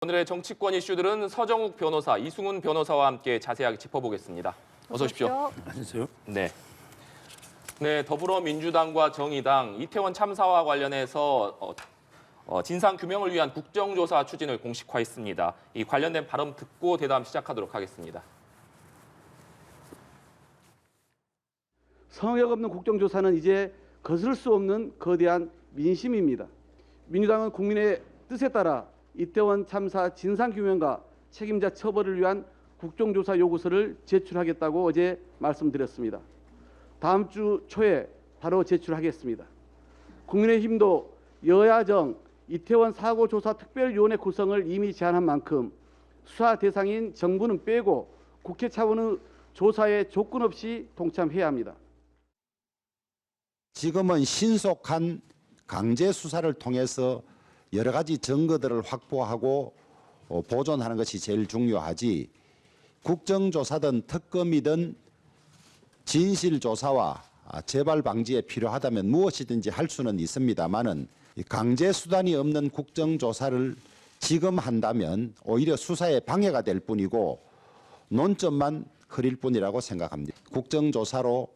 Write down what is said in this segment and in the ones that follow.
오늘의 정치권 이슈들은 서정욱 변호사, 이승훈 변호사와 함께 자세하게 짚어보겠습니다. 어서 오십시오. 안녕하세요. 네. 네, 더불어민주당과 정의당, 이태원 참사와 관련해서 진상 규명을 위한 국정조사 추진을 공식화했습니다. 이 관련된 발언 듣고 대담 시작하도록 하겠습니다. 성역 없는 국정조사는 이제 거스를 수 없는 거대한 민심입니다. 민주당은 국민의 뜻에 따라 이태원 참사 진상규명과 책임자 처벌을 위한 국정조사 요구서를 제출하겠다고 어제 말씀드렸습니다. 다음 주 초에 바로 제출하겠습니다. 국민의힘도 여야정 이태원 사고조사 특별위원회 구성을 이미 제안한 만큼 수사 대상인 정부는 빼고 국회 차원의 조사에 조건 없이 동참해야 합니다. 지금은 신속한 강제 수사를 통해서 여러 가지 증거들을 확보하고 보존하는 것이 제일 중요하지, 국정조사든 특검이든 진실조사와 재발 방지에 필요하다면 무엇이든지 할 수는 있습니다만은 강제 수단이 없는 국정조사를 지금 한다면 오히려 수사에 방해가 될 뿐이고 논점만 흐릴 뿐이라고 생각합니다. 국정조사로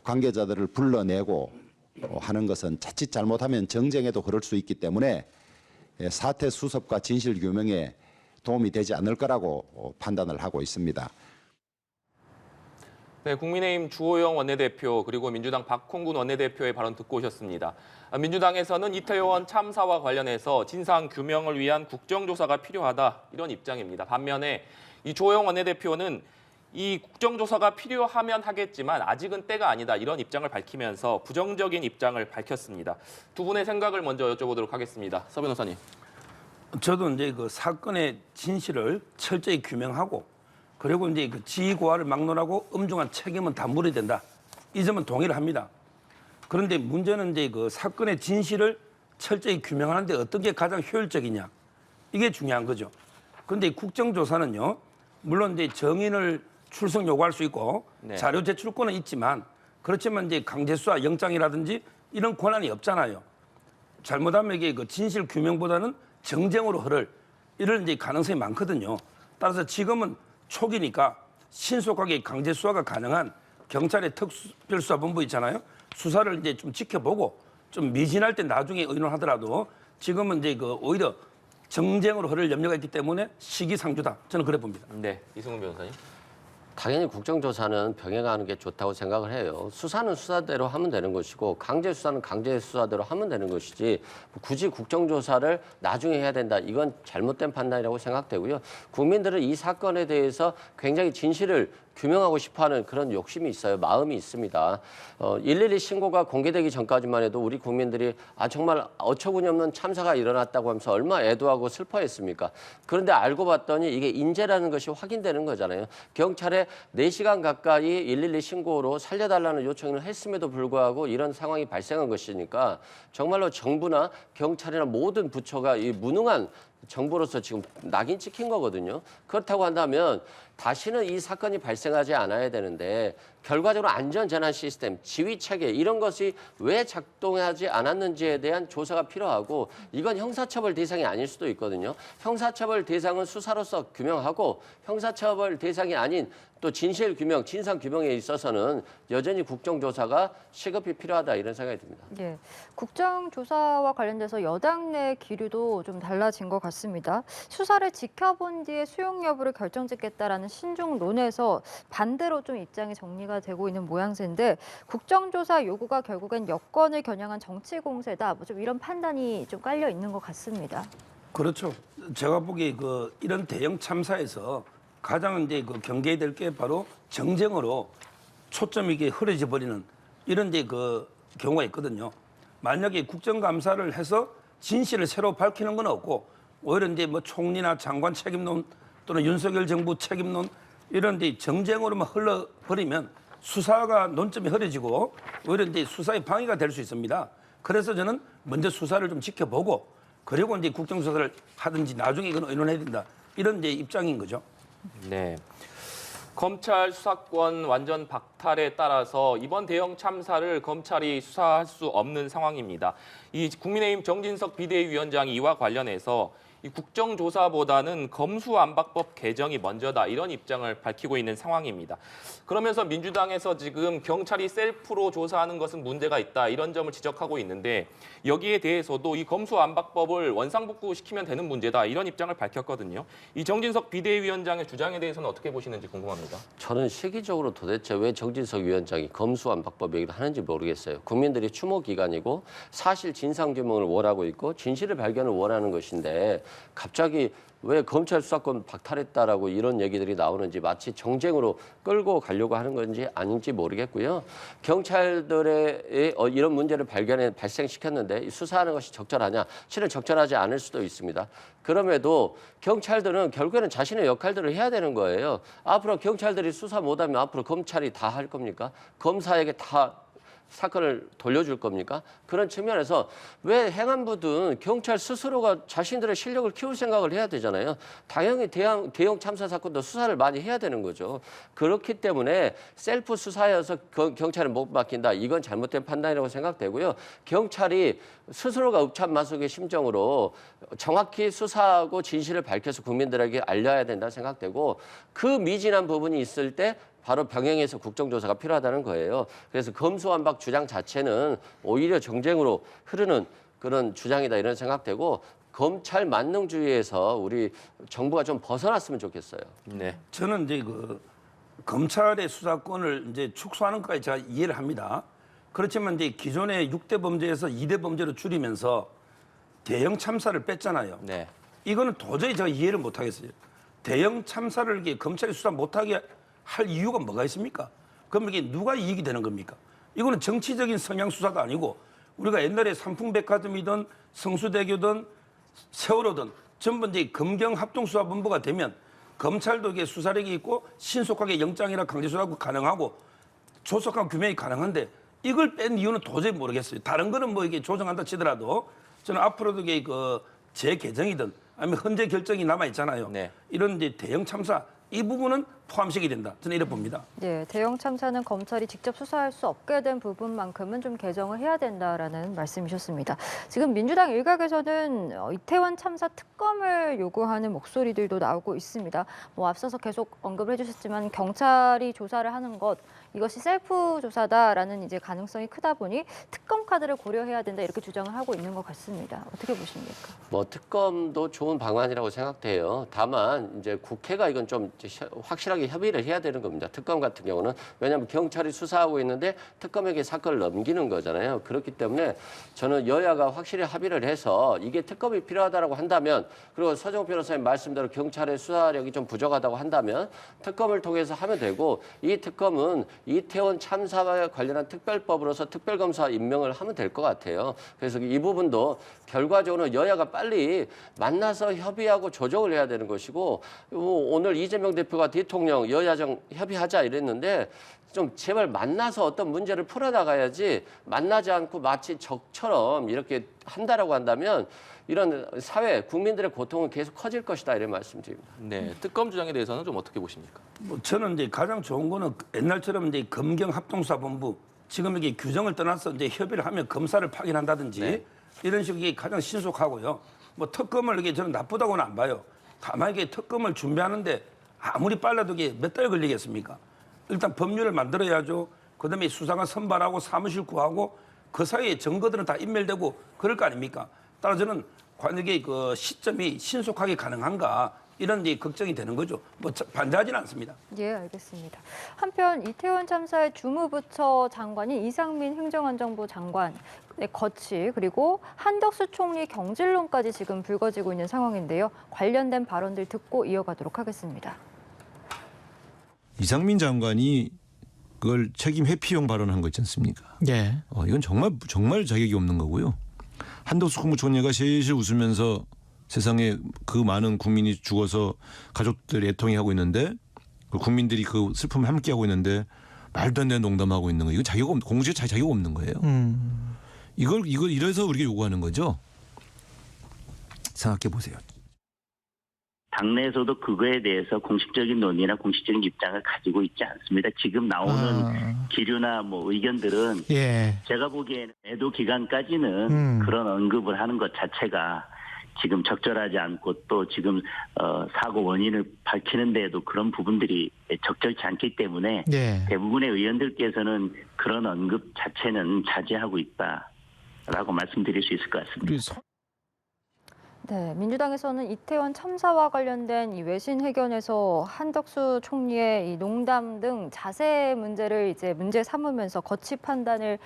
관계자들을 불러내고 하는 것은 자칫 잘못하면 정쟁에도 그럴 수 있기 때문에 사태 수습과 진실 규명에 도움이 되지 않을 거라고 판단을 하고 있습니다. 네, 국민의힘 주호영 원내대표 그리고 민주당 박홍근 원내대표의 발언 듣고 오셨습니다. 민주당에서는 이태원 참사와 관련해서 진상 규명을 위한 국정조사가 필요하다, 이런 입장입니다. 반면에 이 주호영 원내대표는 이 국정조사가 필요하면 하겠지만 아직은 때가 아니다, 이런 입장을 밝히면서 부정적인 입장을 밝혔습니다. 두 분의 생각을 먼저 여쭤보도록 하겠습니다. 서 변호사님. 저도 이제 그 사건의 진실을 철저히 규명하고, 그리고 이제 그 지휘고하를 막론하고 엄중한 책임은 다 물어야 된다, 이 점은 동의를 합니다. 그런데 문제는 이제 그 사건의 진실을 철저히 규명하는데 어떤 게 가장 효율적이냐, 이게 중요한 거죠. 그런데 국정조사는요, 물론 이제 정인을 출석 요구할 수 있고 자료 제출권은 있지만, 그렇지만 이제 강제수사 영장이라든지 이런 권한이 없잖아요. 잘못하면 이게 그 진실 규명보다는 정쟁으로 흐를 이런 이제 가능성이 많거든요. 따라서 지금은 초기니까 신속하게 강제수사가 가능한 경찰의 특별수사본부 있잖아요. 수사를 이제 좀 지켜보고 좀 미진할 때 나중에 의논하더라도 지금은 이제 그 오히려 정쟁으로 흐를 염려가 있기 때문에 시기상조다, 저는 그래 봅니다. 네, 이승훈 변호사님. 당연히 국정조사는 병행하는 게 좋다고 생각을 해요. 수사는 수사대로 하면 되는 것이고 강제수사는 강제수사대로 하면 되는 것이지 굳이 국정조사를 나중에 해야 된다, 이건 잘못된 판단이라고 생각되고요. 국민들은 이 사건에 대해서 굉장히 진실을 규명하고 싶어하는 그런 욕심이 있어요. 마음이 있습니다. 112 신고가 공개되기 전까지만 해도 우리 국민들이 정말 어처구니 없는 참사가 일어났다고 하면서 얼마나 애도하고 슬퍼했습니까? 그런데 알고 봤더니 이게 인재라는 것이 확인되는 거잖아요. 경찰에 4시간 가까이 112 신고로 살려달라는 요청을 했음에도 불구하고 이런 상황이 발생한 것이니까 정말로 정부나 경찰이나 모든 부처가 이 무능한 정부로서 지금 낙인 찍힌 거거든요. 그렇다고 한다면 다시는 이 사건이 발생하지 않아야 되는데 결과적으로 안전재난 시스템, 지휘체계 이런 것이 왜 작동하지 않았는지에 대한 조사가 필요하고, 이건 형사처벌 대상이 아닐 수도 있거든요. 형사처벌 대상은 수사로서 규명하고 형사처벌 대상이 아닌 또 진실 규명, 진상 규명에 있어서는 여전히 국정조사가 시급히 필요하다, 이런 생각이 듭니다. 예, 국정조사와 관련돼서 여당 내 기류도 좀 달라진 것 같습니다. 수사를 지켜본 뒤에 수용 여부를 결정짓겠다라는 신중론에서 반대로 좀 입장이 정리가 되고 있는 모양새인데, 국정조사 요구가 결국엔 여권을 겨냥한 정치 공세다, 뭐 좀 이런 판단이 좀 깔려 있는 것 같습니다. 그렇죠. 제가 보기에 이런 대형 참사에서 가장 이제 경계해야 될 게 바로 정쟁으로 초점이 이게 흐려져 버리는 이런 이제 경우가 있거든요. 만약에 국정감사를 해서 진실을 새로 밝히는 건 없고 오히려 이제 뭐 총리나 장관 책임론 또는 윤석열 정부 책임론 이런 데 정쟁으로만 흘러버리면 수사가 논점이 흐려지고 오히려 이제 수사에 방해가 될 수 있습니다. 그래서 저는 먼저 수사를 좀 지켜보고 그리고 이제 국정조사를 하든지 나중에 이건 의논해야 된다, 이런 이제 입장인 거죠. 네. 검찰 수사권 완전 박탈에 따라서 이번 대형 참사를 검찰이 수사할 수 없는 상황입니다. 이 국민의힘 정진석 비대위원장이 이와 관련해서 이 국정조사보다는 검수안박법 개정이 먼저다 이런 입장을 밝히고 있는 상황입니다. 그러면서 민주당에서 지금 경찰이 셀프로 조사하는 것은 문제가 있다 이런 점을 지적하고 있는데 여기에 대해서도 이 검수안박법을 원상복구시키면 되는 문제다 이런 입장을 밝혔거든요. 이 정진석 비대위원장의 주장에 대해서는 어떻게 보시는지 궁금합니다. 저는 시기적으로 도대체 왜 정진석 위원장이 검수완박법 얘기를 하는지 모르겠어요. 국민들이 추모 기간이고 사실 진상규명을 원하고 있고 진실의 발견을 원하는 것인데 갑자기 왜 검찰 수사권 박탈했다라고 이런 얘기들이 나오는지 마치 정쟁으로 끌고 가려고 하는 건지 아닌지 모르겠고요. 경찰들의 이런 문제를 발생시켰는데 수사하는 것이 적절하냐? 실은 적절하지 않을 수도 있습니다. 그럼에도 경찰들은 결국에는 자신의 역할들을 해야 되는 거예요. 앞으로 경찰들이 수사 못하면 앞으로 검찰이 다 할 겁니까? 검사에게 다 사건을 돌려줄 겁니까? 그런 측면에서 왜 행안부든 경찰 스스로가 자신들의 실력을 키울 생각을 해야 되잖아요. 당연히 대형 참사 사건도 수사를 많이 해야 되는 거죠. 그렇기 때문에 셀프 수사여서 경찰은 못 맡긴다. 이건 잘못된 판단이라고 생각되고요. 경찰이 스스로가 읍참마속의 심정으로 정확히 수사하고 진실을 밝혀서 국민들에게 알려야 된다 생각되고 그 미진한 부분이 있을 때 바로 병행해서 국정조사가 필요하다는 거예요. 그래서 검수완박 주장 자체는 오히려 정쟁으로 흐르는 그런 주장이다 이런 생각되고 검찰 만능주의에서 우리 정부가 좀 벗어났으면 좋겠어요. 네. 저는 이제 그 검찰의 수사권을 이제 축소하는 것까지 제가 이해를 합니다. 그렇지만 이제 기존의 6대 범죄에서 2대 범죄로 줄이면서 대형 참사를 뺐잖아요. 네. 이거는 도저히 제가 이해를 못 하겠어요. 대형 참사를 이게 검찰이 수사 못하게 할 이유가 뭐가 있습니까? 그럼 이게 누가 이익이 되는 겁니까? 이거는 정치적인 성향 수사도 아니고 우리가 옛날에 삼풍백화점이든 성수대교든 세월호든 전부 이제 검경합동수사본부가 되면 검찰도 이게 수사력이 있고 신속하게 영장이나 강제수사가 가능하고 조속한 규명이 가능한데 이걸 뺀 이유는 도저히 모르겠어요. 다른 거는 뭐 이게 조정한다 치더라도 저는 앞으로도 이게 그 재개정이든 아니면 헌재 결정이 남아 있잖아요. 네. 이런 이제 대형 참사 이 부분은 포함시켜야 된다. 저는 이렇게 봅니다. 네, 대형 참사는 검찰이 직접 수사할 수 없게 된 부분만큼은 좀 개정을 해야 된다라는 말씀이셨습니다. 지금 민주당 일각에서는 이태원 참사 특검을 요구하는 목소리들도 나오고 있습니다. 뭐 앞서서 계속 언급을 해주셨지만 경찰이 조사를 하는 것 이것이 셀프 조사다라는 이제 가능성이 크다 보니 특검 카드를 고려해야 된다 이렇게 주장을 하고 있는 것 같습니다. 어떻게 보십니까? 뭐 특검도 좋은 방안이라고 생각돼요. 다만 이제 국회가 이건 좀 확실하게 협의를 해야 되는 겁니다. 특검 같은 경우는 왜냐하면 경찰이 수사하고 있는데 특검에게 사건을 넘기는 거잖아요. 그렇기 때문에 저는 여야가 확실히 합의를 해서 이게 특검이 필요하다고 한다면 그리고 서정욱 변호사님 말씀대로 경찰의 수사력이 좀 부족하다고 한다면 특검을 통해서 하면 되고 이 특검은 이태원 참사와 관련한 특별법으로서 특별검사 임명을 하면 될 것 같아요. 그래서 이 부분도 결과적으로 여야가 빨리 만나서 협의하고 조정을 해야 되는 것이고 오늘 이재명 대표가 대통령 여야정 협의하자 이랬는데 좀 제발 만나서 어떤 문제를 풀어나가야지 만나지 않고 마치 적처럼 이렇게 한다라고 한다면 이런 사회 국민들의 고통은 계속 커질 것이다 이런 말씀드립니다. 네. 특검 주장에 대해서는 좀 어떻게 보십니까? 뭐 저는 이제 가장 좋은 거는 옛날처럼 이제 검경합동수사본부 지금 이게 규정을 떠나서 이제 협의를 하면 검사를 파견한다든지 네. 이런 식이 가장 신속하고요. 뭐 특검을 이게 저는 나쁘다고는 안 봐요. 다만 이게 특검을 준비하는데 아무리 빨라도 이게 몇 달 걸리겠습니까? 일단 법률을 만들어야죠. 그다음에 수사관 선발하고 사무실 구하고 그 사이에 증거들은 다 인멸되고 그럴 거 아닙니까? 따라서 저는 과연 이게 그 시점이 신속하게 가능한가 이런 이제 걱정이 되는 거죠. 뭐 반대하지는 않습니다. 예, 알겠습니다. 한편 이태원 참사의 주무부처 장관인 이상민 행정안전부 장관의 거취 그리고 한덕수 총리 경질론까지 지금 불거지고 있는 상황인데요. 관련된 발언들 듣고 이어가도록 하겠습니다. 이상민 장관이 그걸 책임 회피용 발언한 거 있지 않습니까? 예. 이건 정말 자격이 없는 거고요. 한덕수 국무총리가 실실 웃으면서 세상에 그 많은 국민이 죽어서 가족들 애통해 하고 있는데 국민들이 그 슬픔을 함께 하고 있는데 말도 안 되는 농담하고 있는 거 이거 공주에 자격 없는 거예요. 이걸 이래서 우리가 요구하는 거죠. 생각해 보세요. 당내에서도 그거에 대해서 공식적인 논의나 공식적인 입장을 가지고 있지 않습니다. 지금 나오는 기류나 뭐 의견들은 예. 제가 보기에는 애도 기간까지는 그런 언급을 하는 것 자체가 지금 적절하지 않고 또 지금 사고 원인을 밝히는 데에도 그런 부분들이 적절치 않기 때문에 네. 대부분의 의원들께서는 그런 언급 자체는 자제하고 있다라고 말씀드릴 수 있을 것 같습니다. 우리 네, 민주당에서는 이태원 참사와 관련된 이 외신 회견에서 한덕수 총리의 이 농담 등 자세 문제를 이제 문제 삼으면서 거취 판단을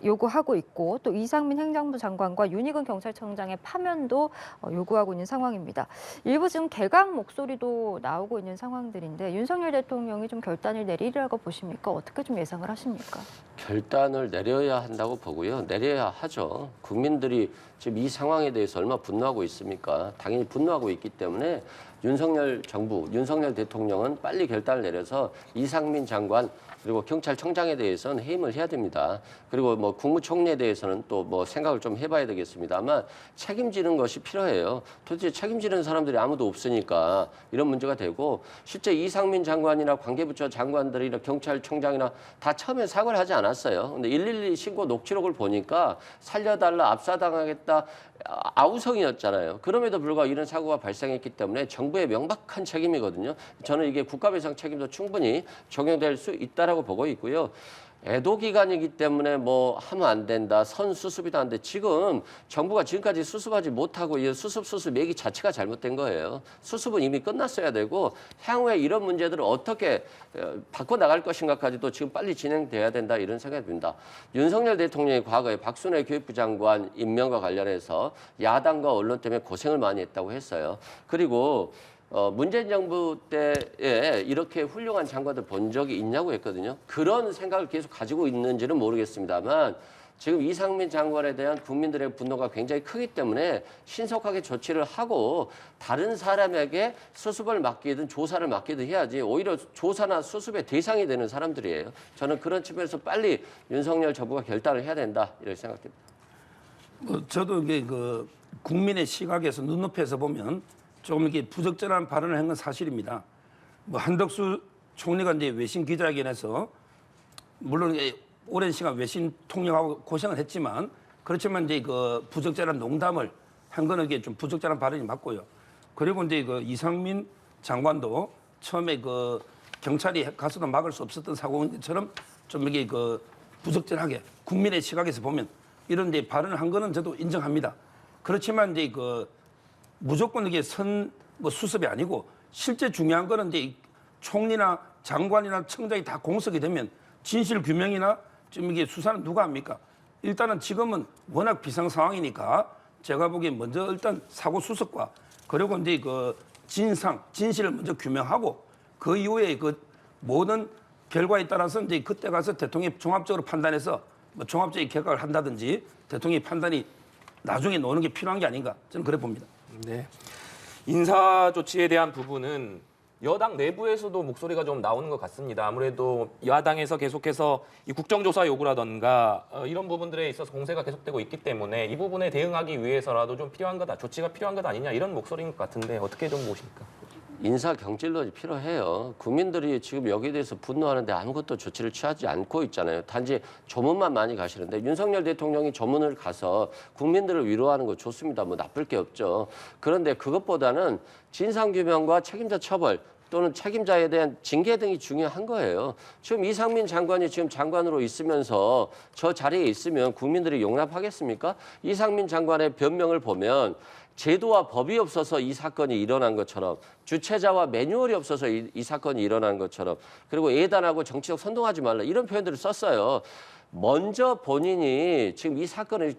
요구하고 있고, 또 이상민 행정부 장관과 윤희근 경찰청장의 파면도 요구하고 있는 상황입니다. 일부 지금 개각 목소리도 나오고 있는 상황들인데 윤석열 대통령이 좀 결단을 내리리라고 보십니까? 어떻게 좀 예상을 하십니까? 결단을 내려야 한다고 보고요. 내려야 하죠. 국민들이 지금 이 상황에 대해서 얼마나 분노하고 있습니까? 당연히 분노하고 있기 때문에 윤석열 정부, 윤석열 대통령은 빨리 결단을 내려서 이상민 장관 그리고 경찰청장에 대해서는 해임을 해야 됩니다. 그리고 뭐 국무총리에 대해서는 또 뭐 생각을 좀 해봐야 되겠습니다만 책임지는 것이 필요해요. 도대체 책임지는 사람들이 아무도 없으니까 이런 문제가 되고, 실제 이상민 장관이나 관계부처 장관들이나 경찰청장이나 다 처음에 사과를 하지 않았어요. 근데 112 신고 녹취록을 보니까 살려달라, 압사당하겠다, 아우성이었잖아요. 그럼에도 불구하고 이런 사고가 발생했기 때문에 정부의 명백한 책임이거든요. 저는 이게 국가배상 책임도 충분히 적용될 수 있다라고 보고 있고요. 애도 기간이기 때문에 뭐 하면 안 된다, 선수습이도 안 돼. 지금 정부가 지금까지 수습하지 못하고 이 수습 매기 자체가 잘못된 거예요. 수습은 이미 끝났어야 되고 향후에 이런 문제들을 어떻게 바꿔 나갈 것인가까지도 지금 빨리 진행돼야 된다, 이런 생각이 듭니다. 윤석열 대통령이 과거에 박순애 교육부 장관 임명과 관련해서 야당과 언론 때문에 고생을 많이 했다고 했어요. 그리고 문재인 정부 때에 이렇게 훌륭한 장관들 본 적이 있냐고 했거든요. 그런 생각을 계속 가지고 있는지는 모르겠습니다만 지금 이상민 장관에 대한 국민들의 분노가 굉장히 크기 때문에 신속하게 조치를 하고 다른 사람에게 수습을 맡기든 조사를 맡기든 해야지, 오히려 조사나 수습의 대상이 되는 사람들이에요. 저는 그런 측면에서 빨리 윤석열 정부가 결단을 해야 된다, 이렇게 생각됩니다. 저도 이게 그 국민의 시각에서 눈높이에서 보면 조금 이렇게 부적절한 발언을 한 건 사실입니다. 뭐 한덕수 총리가 이제 외신 기자회견에서 물론 오랜 시간 외신 통역하고 고생을 했지만, 그렇지만 이제 그 부적절한 농담을 한 거는 이게 좀 부적절한 발언이 맞고요. 그리고 이제 그 이상민 장관도 처음에 그 경찰이 가서도 막을 수 없었던 사고처럼 좀 이게 그 부적절하게 국민의 시각에서 보면 이런 데 발언을 한 거는 저도 인정합니다. 그렇지만 이제 그 무조건 이게 뭐 수습이 아니고, 실제 중요한 거는 이제 총리나 장관이나 청장이 다 공석이 되면 진실 규명이나 지금 이게 수사는 누가 합니까? 일단은 지금은 워낙 비상 상황이니까 제가 보기엔 먼저 일단 사고 수습과 그리고 이제 그 진실을 먼저 규명하고 그 이후에 그 모든 결과에 따라서 이제 그때 가서 대통령이 종합적으로 판단해서 뭐 종합적인 개각을 한다든지 대통령의 판단이 나중에 노는 게 필요한 게 아닌가, 저는 그래 봅니다. 네. 인사 조치에 대한 부분은 여당 내부에서도 목소리가 좀 나오는 것 같습니다. 아무래도 야당에서 계속해서 이 국정조사 요구라던가 이런 부분들에 있어서 공세가 계속되고 있기 때문에 이 부분에 대응하기 위해서라도 좀 필요한 거다, 조치가 필요한 것 아니냐, 이런 목소리인 것 같은데 어떻게 좀 보십니까? 인사 경질론이 필요해요. 국민들이 지금 여기에 대해서 분노하는데 아무것도 조치를 취하지 않고 있잖아요. 단지 조문만 많이 가시는데 윤석열 대통령이 조문을 가서 국민들을 위로하는 거 좋습니다. 뭐 나쁠 게 없죠. 그런데 그것보다는 진상규명과 책임자 처벌 또는 책임자에 대한 징계 등이 중요한 거예요. 지금 이상민 장관이 지금 장관으로 있으면서 저 자리에 있으면 국민들이 용납하겠습니까? 이상민 장관의 변명을 보면 제도와 법이 없어서 이 사건이 일어난 것처럼, 주체자와 매뉴얼이 없어서 이 사건이 일어난 것처럼, 그리고 예단하고 정치적 선동하지 말라, 이런 표현들을 썼어요. 먼저 본인이 지금 이 사건을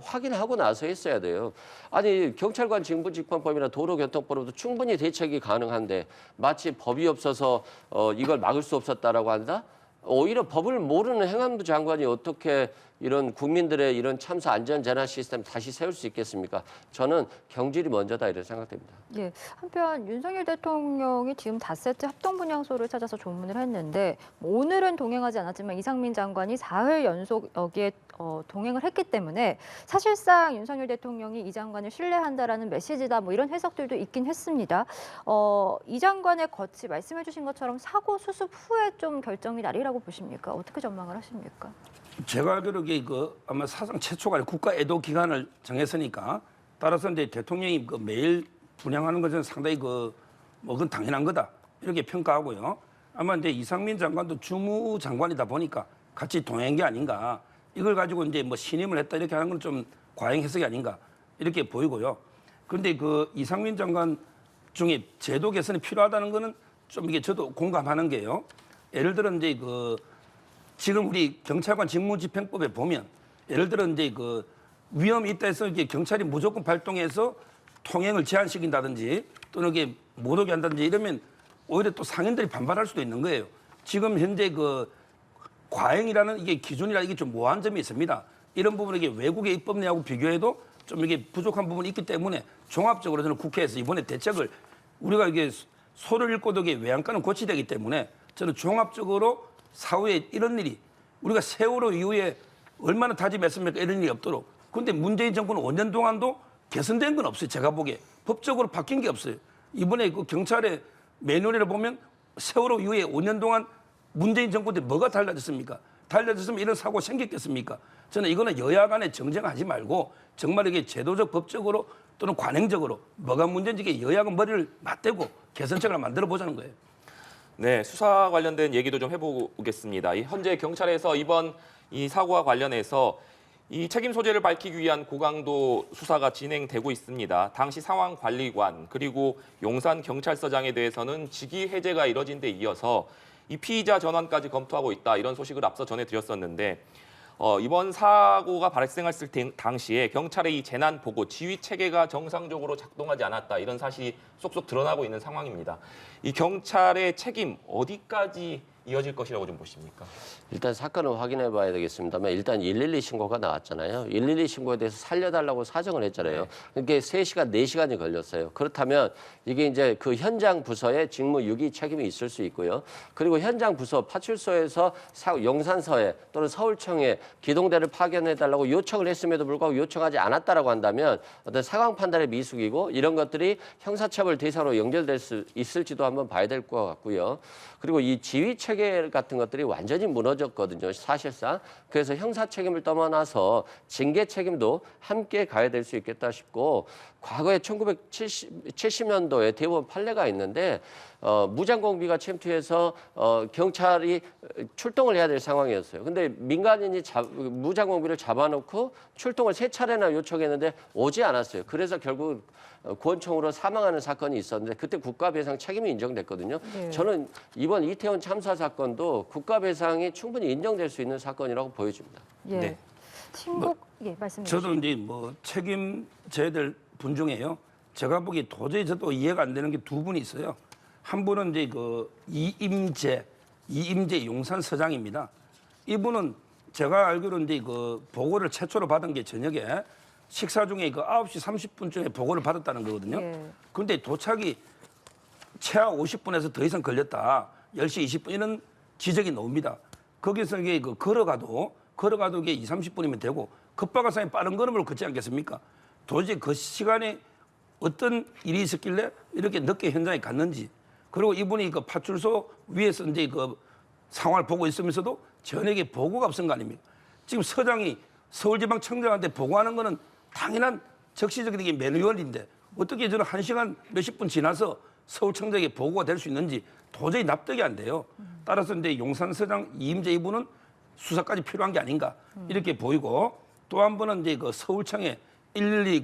확인하고 나서 했어야 돼요. 아니, 경찰관 징부직권법이나 도로교통법으로도 충분히 대책이 가능한데 마치 법이 없어서 이걸 막을 수 없었다라고 한다? 오히려 법을 모르는 행안부 장관이 어떻게 이런 국민들의 이런 참사 안전재난 시스템 다시 세울 수 있겠습니까? 저는 경질이 먼저다, 이런 생각됩니다. 예. 한편 윤석열 대통령이 지금 닷새째 합동분향소를 찾아서 조문을 했는데, 오늘은 동행하지 않았지만 이상민 장관이 4일 연속 여기에 동행을 했기 때문에 사실상 윤석열 대통령이 이 장관을 신뢰한다라는 메시지다, 뭐 이런 해석들도 있긴 했습니다. 이 장관의 거치 말씀해 주신 것처럼 사고 수습 후에 좀 결정이 나리라고 보십니까? 어떻게 전망을 하십니까? 제가 알기로 그 아마 사상 최초가 국가 애도 기간을 정했으니까 따라서 이제 대통령이 그 매일 분양하는 것은 상당히 그건 당연한 거다 이렇게 평가하고요. 아마 이제 이상민 장관도 주무장관이다 보니까 같이 동행한 게 아닌가. 이걸 가지고 이제 뭐 신임을 했다 이렇게 하는 건 좀 과잉 해석이 아닌가 이렇게 보이고요. 그런데 그 이상민 장관 중에 제도 개선이 필요하다는 거는 좀 이게 저도 공감하는 게요. 예를 들어 이제 지금 우리 경찰관 직무집행법에 보면 예를 들어 이제 위험이 있다 해서 이게 경찰이 무조건 발동해서 통행을 제한시킨다든지 또는 이게 못 오게 한다든지 이러면 오히려 또 상인들이 반발할 수도 있는 거예요. 지금 현재 과잉이라는 이게 기준이라 이게 좀 모호한 점이 있습니다. 이런 부분에 이게 외국의 입법례하고 비교해도 좀 이게 부족한 부분이 있기 때문에 종합적으로 저는 국회에서 이번에 대책을 우리가 이게 소를 읽고도 이게 외양간은 고치되기 때문에 저는 종합적으로 사후에 이런 일이 우리가 세월호 이후에 얼마나 다짐했습니까? 이런 일이 없도록. 그런데 문재인 정권은 5년 동안도 개선된 건 없어요. 제가 보기에. 법적으로 바뀐 게 없어요. 이번에 그 경찰의 매뉴얼을 보면 세월호 이후에 5년 동안 문재인 정권 때 뭐가 달라졌습니까? 달라졌으면 이런 사고가 생겼겠습니까? 저는 이거는 여야 간에 정쟁하지 말고 정말 이게 제도적, 법적으로 또는 관행적으로 뭐가 문제인지 이게 여야가 머리를 맞대고 개선책을 만들어 보자는 거예요. 네, 수사 관련된 얘기도 좀 해보겠습니다. 현재 경찰에서 이번 이 사고와 관련해서 이 책임 소재를 밝히기 위한 고강도 수사가 진행되고 있습니다. 당시 상황관리관 그리고 용산 경찰서장에 대해서는 직위 해제가 이뤄진 데 이어서 이 피의자 전환까지 검토하고 있다 이런 소식을 앞서 전해드렸었는데 이번 사고가 발생했을 당시에 경찰의 이 재난 보고 지휘 체계가 정상적으로 작동하지 않았다 이런 사실이 쏙쏙 드러나고 있는 상황입니다. 이 경찰의 책임 어디까지 이어질 것이라고 좀 보십니까? 일단 사건을 확인해 봐야 되겠습니다만 일단 112 신고가 나왔잖아요. 112 신고에 대해서 살려달라고 사정을 했잖아요. 그게 3시간, 4시간이 걸렸어요. 그렇다면 이게 이제 그 현장 부서에 직무 유기 책임이 있을 수 있고요. 그리고 현장 부서 파출소에서 용산서에 또는 서울청에 기동대를 파견해달라고 요청을 했음에도 불구하고 요청하지 않았다라고 한다면 어떤 상황 판단의 미숙이고 이런 것들이 형사처벌 대상으로 연결될 수 있을지도 한번 봐야 될 것 같고요. 그리고 이 지휘 체계 같은 것들이 완전히 무너졌거든요, 사실상. 그래서 형사 책임을 떠나서 징계 책임도 함께 가야 될 수 있겠다 싶고 과거에 1970년도에 대법원 판례가 있는데 무장공비가 침투해서 경찰이 출동을 해야 될 상황이었어요. 근데 민간인이 무장공비를 잡아놓고 출동을 3차례나 요청했는데 오지 않았어요. 그래서 결국 구원총으로 사망하는 사건이 있었는데 그때 국가배상 책임이 인정됐거든요. 네. 저는 이번 이태원 참사 사건도 국가배상이 충분히 인정될 수 있는 사건이라고 보여집니다. 예. 네. 예, 말씀해 저도 주시죠. 이제 책임져야 될 분 중에요. 제가 보기에 도저히 저도 이해가 안 되는 게 2분이 있어요. 한 분은 이제 이임재 용산서장입니다. 이분은 제가 알기로 이제 보고를 최초로 받은 게 저녁에 식사 중에 9시 30분쯤에 보고를 받았다는 거거든요. 예. 그런데 도착이 최하 50분에서 더 이상 걸렸다. 10시 20분 이런 지적이 나옵니다. 거기서 이게 걸어가도 이게 2, 30분이면 되고 급박한 빠른 걸음으로 걷지 않겠습니까? 도저히 그 시간에 어떤 일이 있었길래 이렇게 늦게 현장에 갔는지 그리고 이분이 파출소 위에서 이제 상황을 보고 있으면서도 전에게 보고가 없은 거 아닙니까? 지금 서장이 서울지방청장한테 보고하는 거는 당연한 적시적인 매뉴얼인데 어떻게 저는 1시간 몇십 분 지나서 서울청장에게 보고가 될 수 있는지 도저히 납득이 안 돼요. 따라서 이제 용산서장 이임재 이분은 수사까지 필요한 게 아닌가 이렇게 보이고 또 한 번은 이제 서울청에 112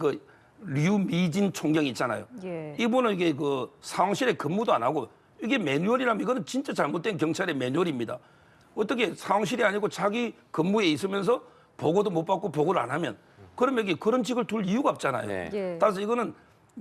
류미진 총경이 있잖아요. 예. 이분은 이게 상황실에 근무도 안 하고 이게 매뉴얼이라면 이거는 진짜 잘못된 경찰의 매뉴얼입니다. 어떻게 상황실이 아니고 자기 근무에 있으면서 보고도 못 받고 보고를 안 하면 그러면 이게 그런 직을 둘 이유가 없잖아요. 네. 예. 따라서 이거는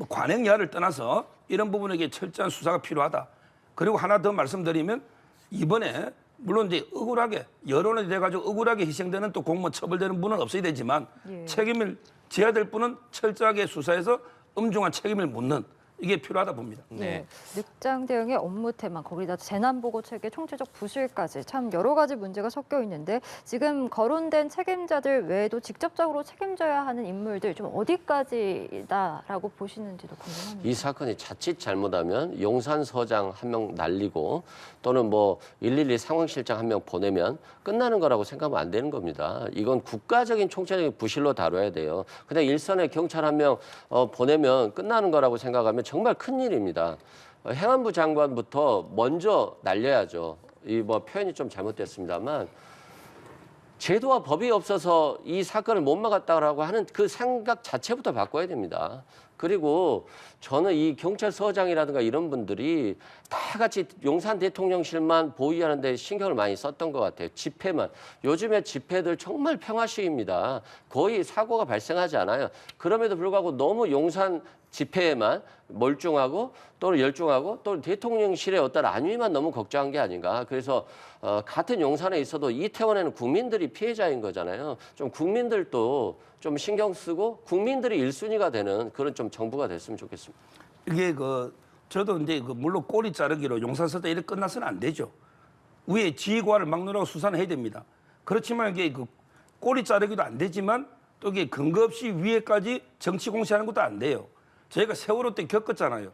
관행 여하를 떠나서 이런 부분에게 철저한 수사가 필요하다. 그리고 하나 더 말씀드리면 이번에 물론 이제 억울하게 여론이 돼가지고 억울하게 희생되는 또 공무원 처벌되는 분은 없어야 되지만 예. 책임을 져야 될 분은 철저하게 수사해서 엄중한 책임을 묻는 이게 필요하다 봅니다. 네. 늑장 대응의 업무 태만, 거기다 재난보고 체계 총체적 부실까지 참 여러 가지 문제가 섞여 있는데 지금 거론된 책임자들 외에도 직접적으로 책임져야 하는 인물들 좀 어디까지다라고 보시는지도 궁금합니다. 이 사건이 자칫 잘못하면 용산서장 한 명 날리고 또는 뭐 112 상황실장 한 명 보내면 끝나는 거라고 생각하면 안 되는 겁니다. 이건 국가적인 총체적인 부실로 다뤄야 돼요. 그냥 일선에 경찰 한 명 보내면 끝나는 거라고 생각하면 정말 큰일입니다. 행안부 장관부터 먼저 날려야죠. 이 뭐 표현이 좀 잘못됐습니다만 제도와 법이 없어서 이 사건을 못 막았다라고 하는 그 생각 자체부터 바꿔야 됩니다. 그리고 저는 이 경찰서장이라든가 이런 분들이 다 같이 용산 대통령실만 보위하는 데 신경을 많이 썼던 것 같아요. 집회만. 요즘에 집회들 정말 평화시위입니다. 거의 사고가 발생하지 않아요. 그럼에도 불구하고 너무 용산 집회에만 멀중하고 또는 열중하고 또 대통령실의 어떤 안위만 너무 걱정한 게 아닌가. 그래서 같은 용산에 있어도 이태원에는 국민들이 피해자인 거잖아요. 좀 국민들도 좀 신경 쓰고 국민들이 1순위가 되는 그런 좀 정부가 됐으면 좋겠습니다. 이게 저도 이제 물론 꼬리 자르기로 용산서장 이렇게 끝나서는 안 되죠. 위에 지휘관을 막느라고 수사는 해야 됩니다. 그렇지만 이게 꼬리 자르기도 안 되지만 또 이게 근거 없이 위에까지 정치 공세하는 것도 안 돼요. 저희가 세월호 때 겪었잖아요.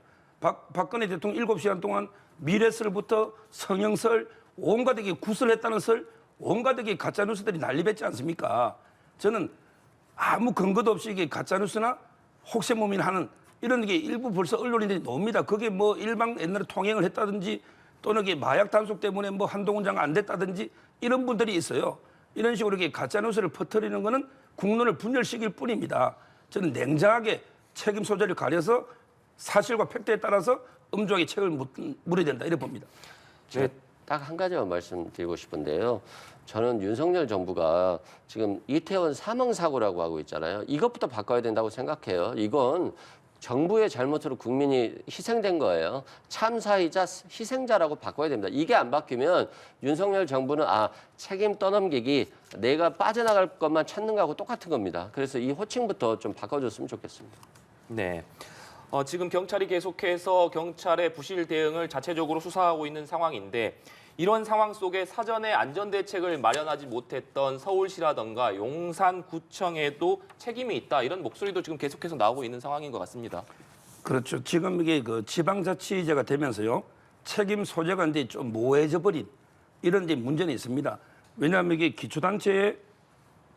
박근혜 대통령 7시간 동안 미래설부터 성형설, 온갖 게 구설했다는 설, 온갖 게 가짜뉴스들이 난리뱉지 않습니까? 저는 아무 근거도 없이 이게 가짜뉴스나 혹세무민하는 이런 게 일부 벌써 언론인들이 나옵니다. 그게 뭐 일방 옛날에 통행을 했다든지 또는 이게 마약 단속 때문에 뭐 한동훈 장관 안 됐다든지 이런 분들이 있어요. 이런 식으로 이렇게 가짜뉴스를 퍼뜨리는 거는 국론을 분열시킬 뿐입니다. 저는 냉정하게 책임 소재를 가려서 사실과 팩트에 따라서 엄중하게 책을 물어야 된다 이렇게 봅니다. 제가 딱 한 가지만 말씀드리고 싶은데요. 저는 윤석열 정부가 지금 이태원 사망 사고라고 하고 있잖아요. 이것부터 바꿔야 된다고 생각해요. 이건 정부의 잘못으로 국민이 희생된 거예요. 참사이자 희생자라고 바꿔야 됩니다. 이게 안 바뀌면 윤석열 정부는 책임 떠넘기기 내가 빠져나갈 것만 찾는 거하고 똑같은 겁니다. 그래서 이 호칭부터 좀 바꿔줬으면 좋겠습니다. 네. 지금 경찰이 계속해서 경찰의 부실 대응을 자체적으로 수사하고 있는 상황인데 이런 상황 속에 사전에 안전대책을 마련하지 못했던 서울시라든가 용산구청에도 책임이 있다. 이런 목소리도 지금 계속해서 나오고 있는 상황인 것 같습니다. 그렇죠. 지금 이게 지방자치제가 되면서요. 책임 소재가 이제 좀 모호해져 버린 이런 이제 문제는 있습니다. 왜냐하면 이게 기초단체의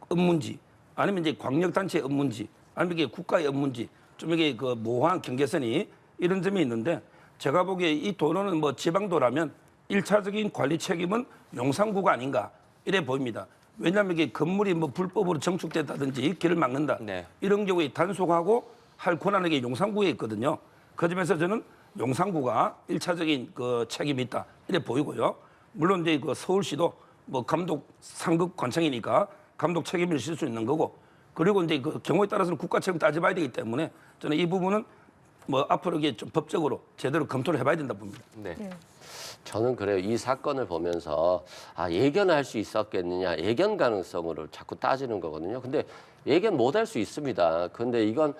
업무인지 아니면 이제 광역단체의 업무인지 아니면 이게 국가의 업무인지 좀 이게 모호한 경계선이 이런 점이 있는데 제가 보기에 이 도로는 뭐 지방도라면 1차적인 관리 책임은 용산구가 아닌가 이래 보입니다. 왜냐하면 이게 건물이 뭐 불법으로 정축됐다든지 길을 막는다 네. 이런 경우에 단속하고 할 권한이 게 용산구에 있거든요. 그 점에서 저는 용산구가 1차적인 책임이 있다 이래 보이고요. 물론 이제 서울시도 뭐 감독 상급 관청이니까 감독 책임을 질 수 있는 거고 그리고 이제 경우에 따라서는 국가 책임 따져봐야 되기 때문에 저는 이 부분은 뭐 앞으로 이게 좀 법적으로 제대로 검토를 해봐야 된다 봅니다. 네. 저는 그래요. 이 사건을 보면서 예견할 수 있었겠느냐, 예견 가능성으로 자꾸 따지는 거거든요. 근데 예견 못 할 수 있습니다. 근데 이건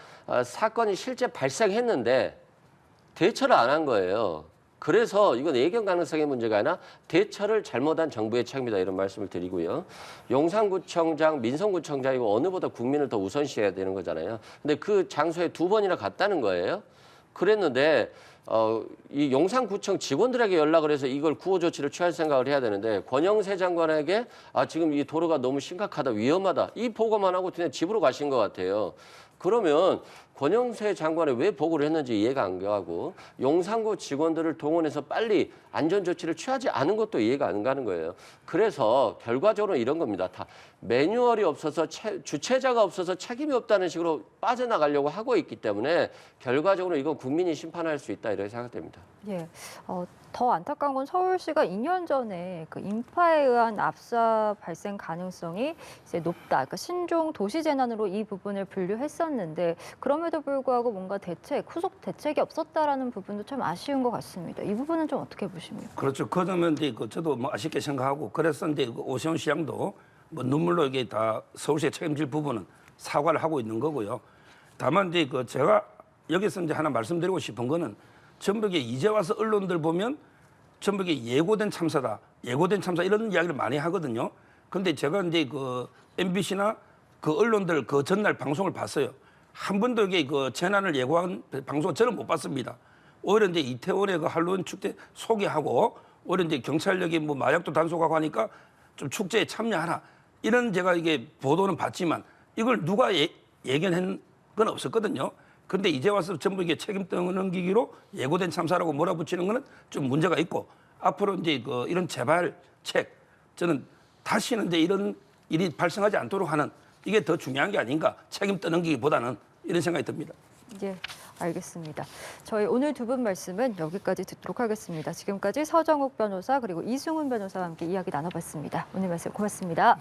사건이 실제 발생했는데 대처를 안 한 거예요. 그래서 이건 예견 가능성의 문제가 아니라 대처를 잘못한 정부의 책임이다 이런 말씀을 드리고요. 용산구청장, 민성구청장이고 어느보다 국민을 더 우선시해야 되는 거잖아요. 근데 그 장소에 2번이나 갔다는 거예요. 그랬는데 이 용산구청 직원들에게 연락을 해서 이걸 구호 조치를 취할 생각을 해야 되는데 권영세 장관에게 지금 이 도로가 너무 심각하다, 위험하다 이 보고만 하고 그냥 집으로 가신 것 같아요. 그러면 권영세 장관이 왜 보고를 했는지 이해가 안 가고 용산구 직원들을 동원해서 빨리 안전조치를 취하지 않은 것도 이해가 안 가는 거예요. 그래서 결과적으로 이런 겁니다. 다 매뉴얼이 없어서 주체자가 없어서 책임이 없다는 식으로 빠져나가려고 하고 있기 때문에 결과적으로 이건 국민이 심판할 수 있다 이렇게 생각됩니다. 예. 더 안타까운 건 서울시가 2년 전에 인파에 의한 압사 발생 가능성이 이제 높다. 그러니까 신종 도시 재난으로 이 부분을 분류했었는데 그럼에도 불구하고 뭔가 후속 대책이 없었다라는 부분도 참 아쉬운 것 같습니다. 이 부분은 좀 어떻게 보십니까? 그렇죠. 그 점은 이제 저도 뭐 아쉽게 생각하고 그래서 이제 오세훈 시장도 뭐 눈물로 이게 다 서울시에 책임질 부분은 사과를 하고 있는 거고요. 다만 이제 제가 여기서 이제 하나 말씀드리고 싶은 거는 전부 이제 와서 언론들 보면 전부 예고된 참사다, 예고된 참사 이런 이야기를 많이 하거든요. 근데 제가 이제 그 MBC나 그 언론들 그 전날 방송을 봤어요. 한 번도 이게 그 재난을 예고한 방송을 저는 못 봤습니다. 오히려 이제 이태원의 그 할로윈 축제 소개하고 오히려 이제 경찰력이 뭐 마약도 단속하고 하니까 좀 축제에 참여하라 이런 제가 이게 보도는 봤지만 이걸 누가 예견한 건 없었거든요. 근데 이제 와서 전부 이게 책임 떠넘기기로 예고된 참사라고 몰아붙이는 거는 좀 문제가 있고 앞으로 이제 그 이런 재발책 저는 다시는 이제 이런 일이 발생하지 않도록 하는 이게 더 중요한 게 아닌가 책임 떠넘기기보다는 이런 생각이 듭니다. 예, 알겠습니다. 저희 오늘 두 분 말씀은 여기까지 듣도록 하겠습니다. 지금까지 서정욱 변호사 그리고 이승훈 변호사와 함께 이야기 나눠봤습니다. 오늘 말씀 고맙습니다.